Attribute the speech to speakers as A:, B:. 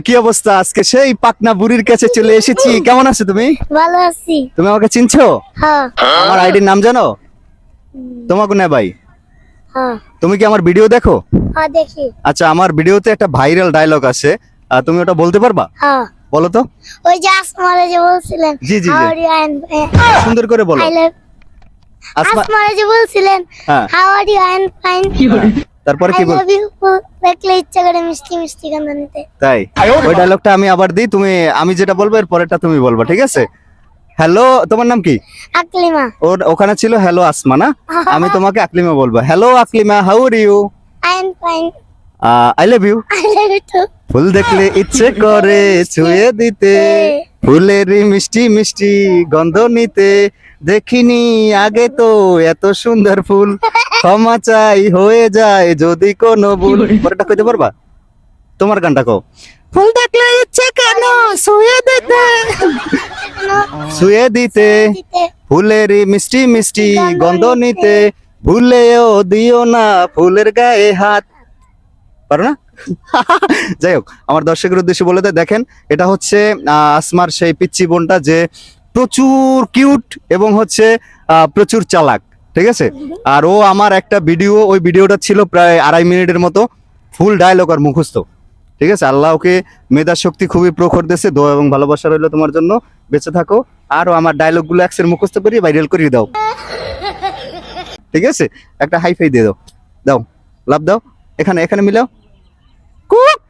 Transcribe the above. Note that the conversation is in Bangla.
A: কি অবস্থা? আজকে সেই পাকনা বুড়ির কাছে চলে এসেছি। কেমন আছো তুমি?
B: ভালো আছি।
A: তুমি আমাকে চিনছো?
B: হ্যাঁ
A: আমার আইডির নাম জানো? তোমাকে না ভাই,
B: হ্যাঁ
A: তুমি কি আমার ভিডিও দেখো?
B: হ্যাঁ দেখি।
A: আচ্ছা, আমার ভিডিওতে একটা ভাইরাল ডায়লগ আছে, তুমি ওটা বলতে পারবা?
B: হ্যাঁ
A: বলো তো।
B: ওই যে আসমারে যে বলছিলেন
A: জি, জি, জি।
B: হাউ ডু আই
A: সুন্দর করে বলো।
B: লাভ
A: আসমা,
B: আসমারে যে বলছিলেন
A: হ্যাঁ,
B: how are you I fine
A: তারপরে
B: আই
A: কি বল?
B: লাভ ইউ দেখলে ইচ্ছা করে মিষ্টি মিষ্টি কান্না নিতে।
A: তাই ওই ডায়লগটা আমি আবার দিই, তুমি আমি যেটা বলবো এর পরেরটা তুমি বলবা, ঠিক আছে? হ্যালো, তোমার নাম কি?
B: আকলিমা।
A: ওখানে ছিল হ্যালো আসমা না, আমি তোমাকে আকলিমা বলবো। Hello Aklima, how are you?
B: I am fine
A: I love you.
B: I love you too.
A: ফুল দেখলে ইচ্ছে করে ছুঁয়ে দিতে, ফুলেরই মিষ্টি মিষ্টি গন্ধ নিতে, দেখিনি আগে তো এত সুন্দর ফুল, ক্ষমা চাই হয়ে যায় যদি কোনো ভুল। পরেরটা কইতে পারবা? তোমার গানটা কও। ফুল দেখলে ইচ্ছে কেন ছুঁয়ে দিতে, ছুঁয়ে দিতে, ফুলেরই মিষ্টি মিষ্টি গন্ধ নিতে, ভুলেও দিও না ফুলের গায়ে হাত। পারো না? যাই হোক, আমার দর্শকের উদ্দেশ্যে বলে দেয়, দেখেন এটা হচ্ছে আসমার সেই পিচ্চি বোনটা যে প্রচুর কিউট এবং হচ্ছে প্রচুর চালাক, ঠিক আছে? আর ও আমার একটা ভিডিও, ওই ভিডিওটা ছিল প্রায় 2.5 মিনিটের মতো, ফুল ডায়লগ আর মুখস্থ, ঠিক আছে? আল্লাহ ওকে মেধা শক্তি খুবই প্রখর দেশে, দোয়া এবং ভালোবাসা রইলো তোমার জন্য। বেঁচে থাকো, আরো আমার ডায়লগ গুলো একসের মুখস্থ করিয়ে ভাইরাল করিয়ে দাও, ঠিক আছে? একটা হাইফাই দিয়ে দাও, দাও, লাভ দাও, এখানে এখানে মিলাও। কুক।